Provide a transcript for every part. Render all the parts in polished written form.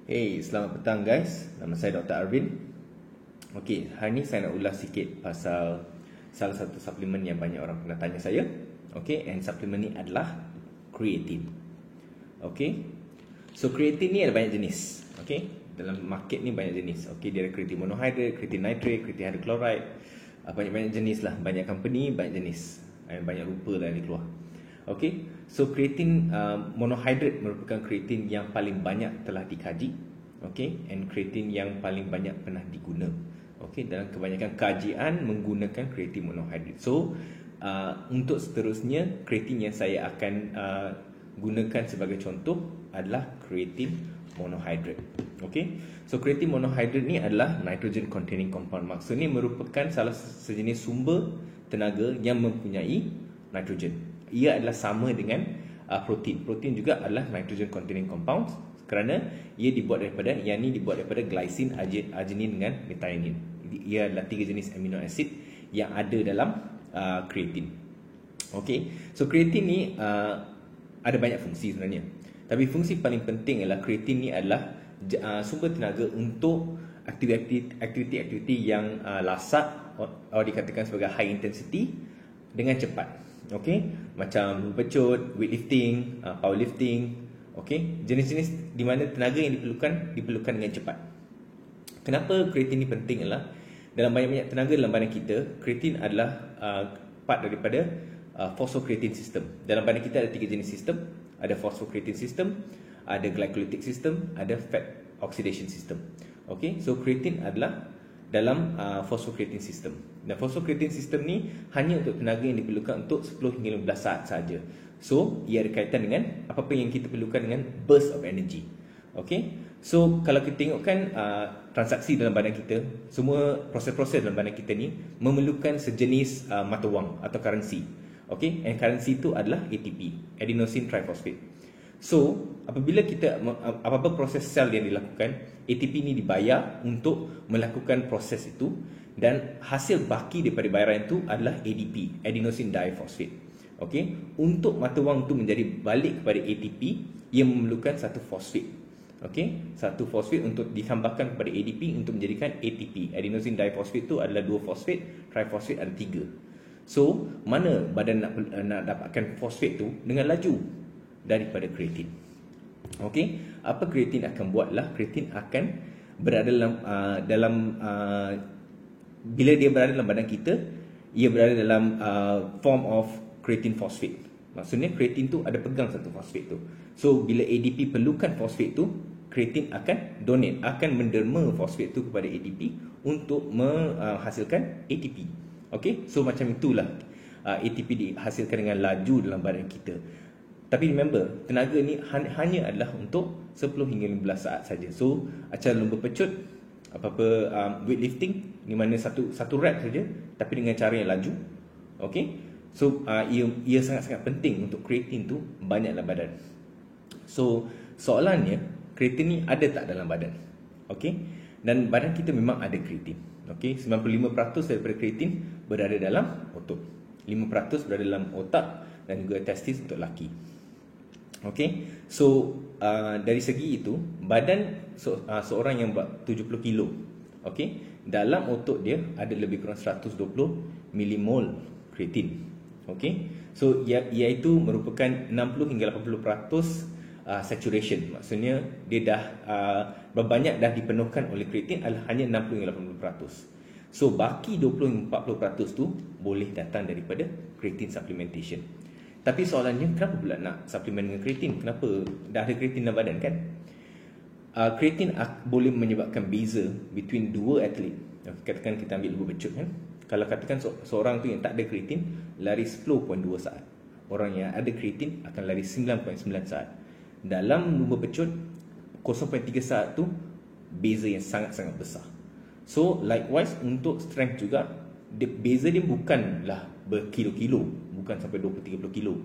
Hey, selamat petang guys. Nama saya Dr. Arvin. Okey, hari ni saya nak ulas sikit pasal salah satu suplemen yang banyak orang pernah tanya saya. Okey, and suplemen ni adalah creatine. Okey. So creatine ni ada banyak jenis. Okey, dalam market ni banyak jenis. Okey, dia ada creatine monohydrate, creatine nitrate, creatine hydrochloride. Banyak-banyak jenis lah, banyak company, banyak jenis. Banyak rupa lah yang keluar. Okey, so creatine monohydrate merupakan creatine yang paling banyak telah dikaji. Okey, and creatine yang paling banyak pernah diguna. Okey, dalam kebanyakan kajian menggunakan creatine monohydrate. So untuk seterusnya, creatine yang saya akan gunakan sebagai contoh adalah creatine monohydrate. Okey, so creatine monohydrate ni adalah nitrogen containing compound. Maksudnya merupakan salah sejenis sumber tenaga yang mempunyai nitrogen. Ia adalah sama dengan protein. Protein juga adalah nitrogen containing compounds kerana ia dibuat daripada, yang ni dibuat daripada glycine, arginine dengan methionine. Ia adalah 3 jenis amino acid yang ada dalam creatine. Okey, so creatine ni ada banyak fungsi sebenarnya. Tapi fungsi paling penting adalah creatine ni adalah sumber tenaga untuk aktiviti-aktiviti yang lasak atau dikatakan sebagai high intensity dengan cepat. Okey, macam berpecut, weightlifting, powerlifting. Okey, jenis-jenis di mana tenaga yang diperlukan dengan cepat. Kenapa creatine ni penting adalah dalam banyak-banyak tenaga dalam badan kita, creatine adalah part daripada phosphocreatine system. Dalam badan kita ada 3 jenis sistem. Ada phosphocreatine system, ada glycolytic system, ada fat oxidation system. Okey, so creatine adalah dalam phosphocreatine system. Dan phosphocreatine system ni hanya untuk tenaga yang diperlukan untuk 10 hingga 15 saat saja. So, ia ada kaitan dengan apa-apa yang kita perlukan dengan burst of energy. Okey. So, kalau kita tengokkan transaksi dalam badan kita, semua proses-proses dalam badan kita ni memerlukan sejenis mata wang atau currency. Okey, and currency itu adalah ATP, adenosine triphosphate. So, apabila kita apa-apa proses sel yang dilakukan, ATP ni dibayar untuk melakukan proses itu, dan hasil baki daripada bayaran itu adalah ADP, adenosine diphosphate. Okey, untuk mata wang itu menjadi balik kepada ATP, ia memerlukan satu fosfat. Okey, satu fosfat untuk ditambahkan kepada ADP untuk menjadikan ATP. Adenosine diphosphate itu adalah 2 fosfat, triphosphate ada 3. So, mana badan nak dapatkan fosfat tu? Dengan laju daripada creatine. Okey, apa creatine akan buatlah? Creatine akan berada dalam bila dia berada dalam badan kita, ia berada dalam form of creatine phosphate. Maksudnya creatine tu ada pegang satu fosfat tu. So bila ADP perlukan fosfat tu, creatine akan donate, akan menderma fosfat tu kepada ADP untuk menghasilkan ATP. Okey, so macam itulah ATP dihasilkan dengan laju dalam badan kita. Tapi remember, tenaga ni hanya adalah untuk 10 hingga 15 saat saja. So, acara lomba pecut, apa-apa weightlifting, di mana satu rep saja, tapi dengan cara yang laju. Okey. So, ia sangat-sangat penting untuk creatine tu banyak dalam badan. So, soalannya, creatine ni ada tak dalam badan? Okey. Dan badan kita memang ada creatine. Okey, 95% daripada creatine berada dalam otot. 5% berada dalam otak dan juga testis untuk lelaki. Okey, so dari segi itu, badan seorang yang buat 70 kilo, okey, dalam otot dia ada lebih kurang 120 millimol creatine. Okey, so iaitu merupakan 60 hingga 80% saturation. Maksudnya dia dah berbanyak dah dipenuhkan oleh creatine adalah hanya 60 hingga 80%. So baki 20 hingga 40% tu boleh datang daripada creatine supplementation. Tapi soalannya, kenapa pula nak suplemen dengan creatine? Kenapa? Dah ada creatine dalam badan kan? Creatine boleh menyebabkan beza between dua atlet. Katakan kita ambil lomba pecut kan. Kalau katakan seorang tu yang tak ada creatine lari 10.2 saat. Orang yang ada creatine akan lari 9.9 saat. Dalam lomba pecut 0.3 saat tu beza yang sangat-sangat besar. So likewise untuk strength juga, beza dia bukanlah berkilo-kilo, bukan sampai 20-30 kilo,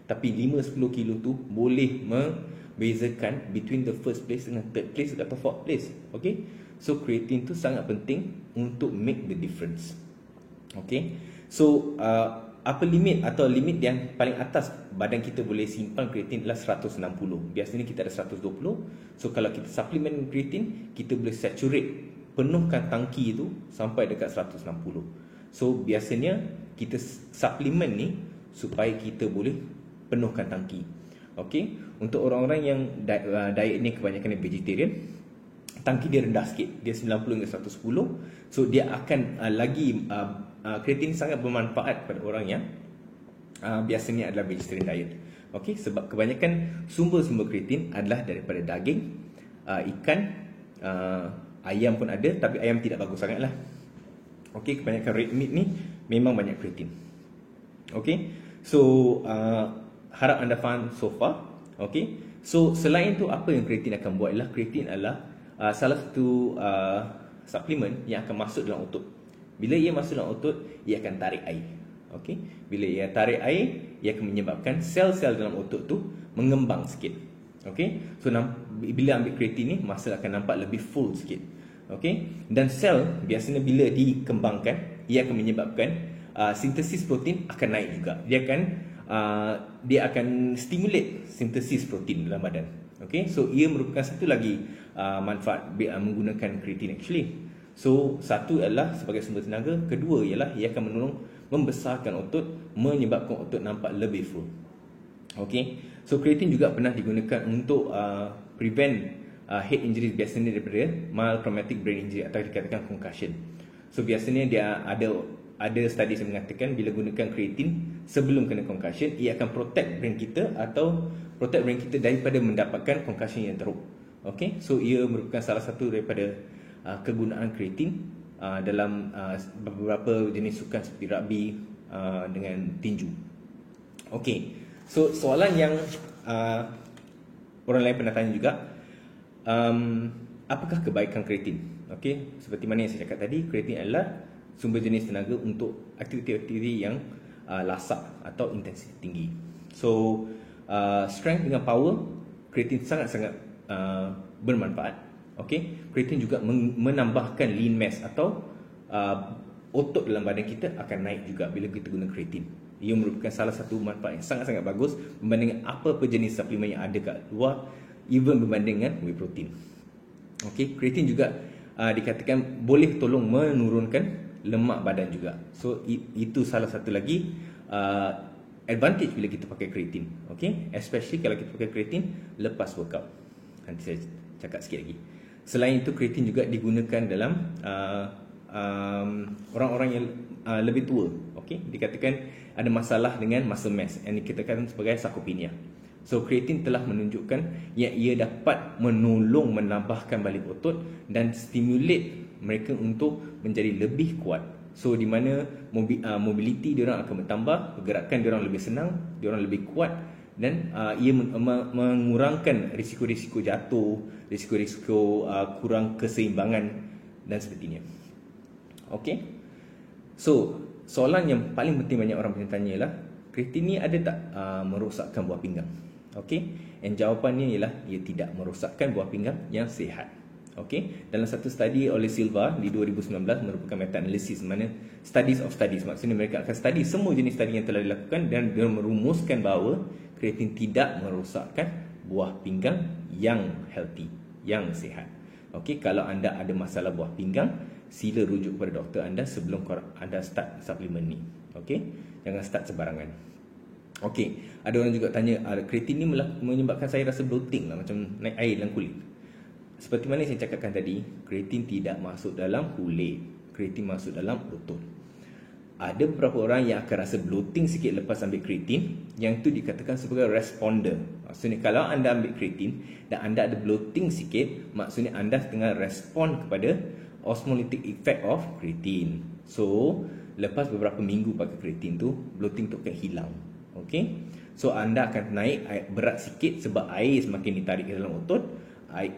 tapi 5-10 kilo tu boleh membezakan between the first place dengan third place atau fourth place. Okay, so creatine tu sangat penting untuk make the difference. Okay, so upper limit atau limit yang paling atas badan kita boleh simpan kreatin adalah 160. Biasanya kita ada 120. So kalau kita suplemen kreatin, kita boleh saturate, penuhkan tangki itu sampai dekat 160. So biasanya kita suplemen ni supaya kita boleh penuhkan tangki. Okey, untuk orang-orang yang diet ni kebanyakan vegetarian, tangki dia rendah sikit, dia 90 hingga 110. So dia akan kreatin sangat bermanfaat pada orang yang biasanya adalah vegetarian diet. Okey, sebab kebanyakan sumber-sumber kreatin adalah daripada daging, ikan, ayam pun ada, tapi ayam tidak bagus sangatlah. Okey, kebanyakan red meat ni memang banyak kreatin. Okey, so harap anda faham so far. Okey, so selain tu apa yang kreatin akan buat ialah kreatin adalah salah satu suplemen yang akan masuk dalam otot. Bila ia masuk dalam otot, ia akan tarik air. Okey, bila ia tarik air, ia akan menyebabkan sel-sel dalam otot tu mengembang sikit. Okey, so bila ambil kreatin ni, masa akan nampak lebih full sikit. Okey, dan sel biasanya bila dikembangkan, ia akan menyebabkan sintesis protein akan naik juga. Dia akan stimulate sintesis protein dalam badan. Okay, so ia merupakan satu lagi manfaat menggunakan kreatin actually. So satu adalah sebagai sumber tenaga, kedua ialah ia akan menolong membesarkan otot, menyebabkan otot nampak lebih full. Okay, so kreatin juga pernah digunakan untuk prevent head injury, biasanya daripada mild traumatic brain injury atau dikatakan concussion. So biasanya dia ada studies yang mengatakan bila gunakan kreatin sebelum kena concussion, ia akan protect brain kita daripada mendapatkan concussion yang teruk. Okay, so ia merupakan salah satu daripada kegunaan kreatin dalam beberapa jenis sukan seperti rugby dengan tinju. Okay, so soalan yang orang lain pernah tanya juga, apakah kebaikan kreatin? Okay, seperti mana yang saya cakap tadi, kreatin adalah sumber jenis tenaga untuk aktiviti-aktiviti yang lasak atau intensiti tinggi. So strength dengan power, kreatin sangat-sangat bermanfaat. Okay, kreatin juga menambahkan lean mass atau otot dalam badan kita akan naik juga bila kita guna kreatin. Ia merupakan salah satu manfaat yang sangat-sangat bagus berbanding apa-apa jenis suplemen yang ada kat luar, even berbanding dengan whey protein. Okay, kreatin juga dikatakan boleh tolong menurunkan lemak badan juga. So itu salah satu lagi advantage bila kita pakai kreatin. Okay, especially kalau kita pakai kreatin lepas workout. Nanti saya cakap sikit lagi. Selain itu, kreatin juga digunakan dalam orang-orang yang lebih tua. Okay, dikatakan ada masalah dengan muscle mass yang dikatakan sebagai sarcopenia. So kreatin telah menunjukkan yang ia dapat menolong menambahkan balik otot dan stimulate mereka untuk menjadi lebih kuat. So di mana mobility diorang akan bertambah, pergerakan diorang lebih senang, diorang lebih kuat, dan ia mengurangkan risiko-risiko jatuh, risiko-risiko kurang keseimbangan dan sebagainya. Okey. So soalan yang paling penting banyak orang bertanya ialah, kreatin ni ada tak merosakkan buah pinggang? Okey, and jawapannya ialah ia tidak merosakkan buah pinggang yang sihat. Okey, dalam satu study oleh Silva di 2019 merupakan meta-analisis, mana studies of studies, maksudnya mereka akan study semua jenis study yang telah dilakukan dan dia merumuskan bahawa kreatin tidak merosakkan buah pinggang yang healthy, yang sihat. Okey, kalau anda ada masalah buah pinggang, sila rujuk kepada doktor anda sebelum anda start suplemen ni. Okey, jangan start sembarangan. Okey, ada orang juga tanya, kreatin ni menyebabkan saya rasa bloating lah, macam naik air dalam kulit. Seperti mana saya cakapkan tadi, kreatin tidak masuk dalam kulit, kreatin masuk dalam otot. Ada beberapa orang yang akan rasa bloating sikit lepas ambil kreatin, yang itu dikatakan sebagai responder. Maksudnya kalau anda ambil kreatin dan anda ada bloating sikit, maksudnya anda tengah respon kepada osmolytic effect of kreatin. So lepas beberapa minggu pakai kreatin tu, bloating tu akan hilang. Okay, so anda akan naik berat sikit sebab air semakin ditarik ke dalam otot.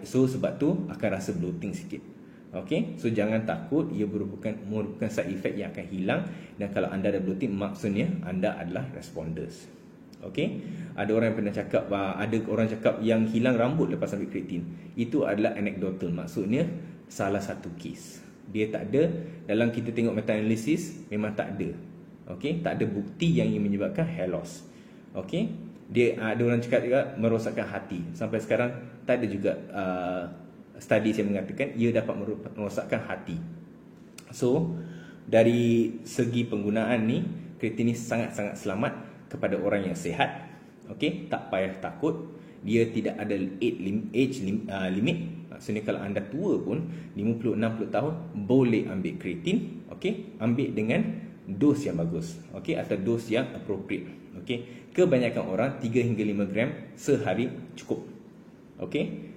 So sebab tu akan rasa bloating sikit. Okay, so jangan takut, ia merupakan side effect yang akan hilang. Dan kalau anda ada bloating, maksudnya anda adalah responders. Okay, ada orang yang pernah cakap, ada orang cakap yang hilang rambut lepas ambil kreatin. Itu adalah anecdotal, maksudnya salah satu kes. Dia tak ada, dalam kita tengok meta-analisis memang tak ada. Okey, tak ada bukti yang menyebabkan hair loss. Okey, dia ada orang cakap juga merosakkan hati. Sampai sekarang tak ada juga study yang mengatakan ia dapat merosakkan hati. So, dari segi penggunaan ni, kreatin ni sangat-sangat selamat kepada orang yang sihat. Okey, tak payah takut. Dia tidak ada age limit. Maksudnya kalau anda tua pun 50-60 tahun boleh ambil kreatin. Okey, ambil dengan dos yang bagus. Okey, atau dos yang appropriate. Okey, kebanyakan orang 3 hingga 5 gram sehari cukup. Okey,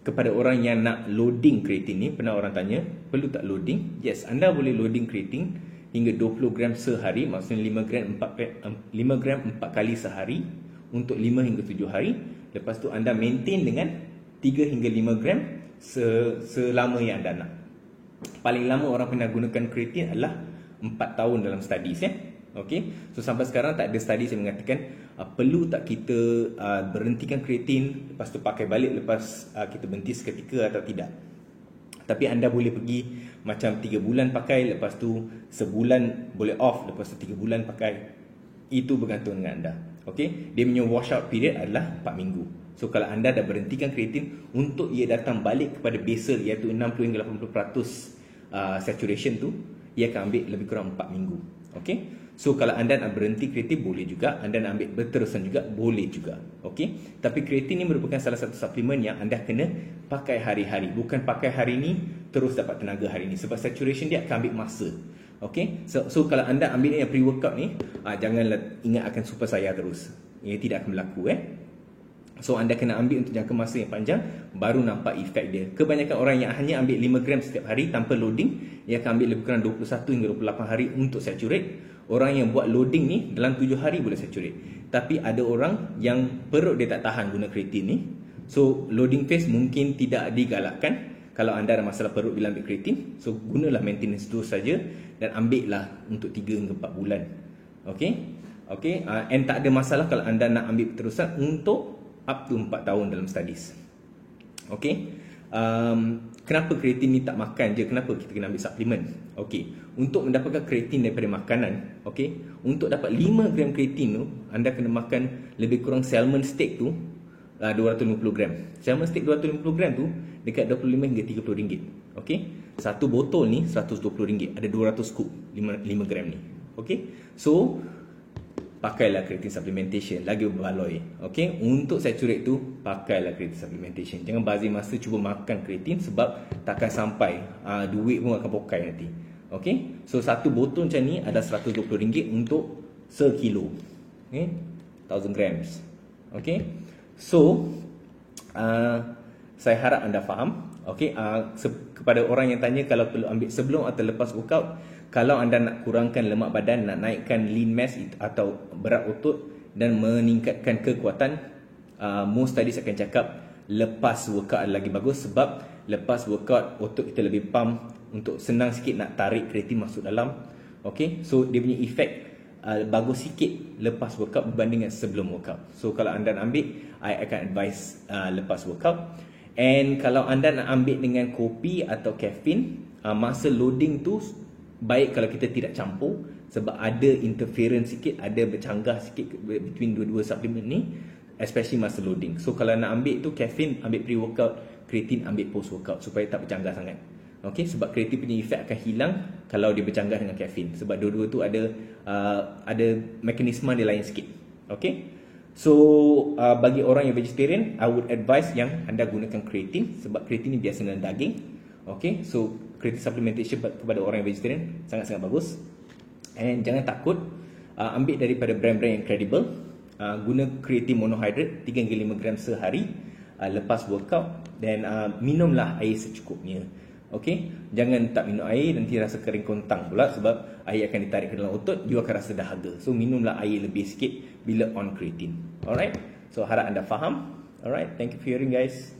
kepada orang yang nak loading kreatin ni, pernah orang tanya, perlu tak loading? Yes, anda boleh loading kreatin hingga 20 gram sehari, maksudnya 5 gram 4 kali sehari untuk 5 hingga 7 hari. Lepas tu anda maintain dengan 3 hingga 5 gram selama yang anda nak. Paling lama orang pernah gunakan kreatin adalah 4 tahun dalam studies ya. Okey, so sampai sekarang tak ada studies yang mengatakan perlu tak kita berhentikan kreatin, lepas tu pakai balik lepas kita berhenti seketika atau tidak. Tapi anda boleh pergi macam 3 bulan pakai, lepas tu sebulan boleh off, lepas tu 3 bulan pakai. Itu bergantung dengan anda. Okey, dia punya washout period adalah 4 minggu. So kalau anda dah berhentikan kreatin, untuk ia datang balik kepada basal iaitu 60 hingga 80% saturation tu, ia akan ambil lebih kurang 4 minggu. Okey, so kalau anda nak berhenti kreatin boleh juga, anda nak ambil berterusan juga boleh juga. Okey, tapi kreatin ni merupakan salah satu suplemen yang anda kena pakai hari-hari, bukan pakai hari ni terus dapat tenaga hari ni, sebab saturation dia akan ambil masa. Okey, so kalau anda ambil yang pre-workout ni, janganlah ingat akan super saya terus. Ia tidak akan berlaku So anda kena ambil untuk jangka masa yang panjang, baru nampak efek dia. Kebanyakan orang yang hanya ambil 5 gram setiap hari tanpa loading, ia akan ambil lebih kurang 21 hingga 28 hari untuk saturate. Orang yang buat loading ni dalam 7 hari boleh saturate. Tapi ada orang yang perut dia tak tahan guna kreatin ni, so loading phase mungkin tidak digalakkan. Kalau anda ada masalah perut bila ambil kreatin, so gunalah maintenance dose saja dan ambil lah untuk 3 hingga 4 bulan. Okey, and tak ada masalah kalau anda nak ambil terusan untuk up to 4 tahun dalam studies. Okey, kenapa kreatin ni tak makan je? Kenapa kita kena ambil suplemen? Okey, untuk mendapatkan kreatin daripada makanan, okey, untuk dapat 5 gram kreatin tu, anda kena makan lebih kurang salmon steak tu 250 gram. Salmon steak 250 gram tu dekat 25 hingga 30 ringgit. Okey, satu botol ni 120 ringgit, ada 200 scoop 5 gram ni. Okey, so pakailah kreatin supplementation, lagi berbaloi. Okey, untuk saturate tu pakailah kreatin supplementation. Jangan bazir masa cuba makan kreatin, sebab takkan sampai duit pun akan pokai nanti. Okey, so satu botol macam ni ada RM120 untuk sekilo. Okey, 1000 grams. Okey, so saya harap anda faham. Okey, kepada orang yang tanya kalau perlu ambil sebelum atau lepas workout, kalau anda nak kurangkan lemak badan, nak naikkan lean mass atau berat otot dan meningkatkan kekuatan, most studies akan cakap lepas workout lagi bagus, sebab lepas workout otot kita lebih pump untuk senang sikit nak tarik kreatin masuk dalam. Okey, so dia punya efek bagus sikit lepas workout berbanding dengan sebelum workout. So kalau anda nak ambil, I akan advise lepas workout. And kalau anda nak ambil dengan kopi atau caffeine, masa loading tu baik kalau kita tidak campur, sebab ada interference sikit, ada bercanggah sikit between dua-dua suplemen ni, especially masa loading. So kalau nak ambil tu caffeine, ambil pre-workout, kreatin ambil post-workout supaya tak bercanggah sangat. Okey, sebab kreatin punya efek akan hilang kalau dia bercanggah dengan caffeine, sebab dua-dua tu ada mekanisme dia lain sikit. Okey, so bagi orang yang vegetarian, I would advise yang anda gunakan kreatin, sebab kreatin ni biasa dengan daging. Okey, so kreatin supplementation kepada orang yang vegetarian sangat-sangat bagus. And jangan takut, ambil daripada brand-brand yang credible. Guna kreatin monohydrate 3 hingga 5 gram sehari lepas workout, dan minumlah air secukupnya. Okey, jangan tak minum air nanti rasa kering kontang pula, sebab air akan ditarik ke dalam otot, you akan rasa dahaga. So minumlah air lebih sikit bila on kreatin. Alright, so harap anda faham. Alright, thank you for hearing guys.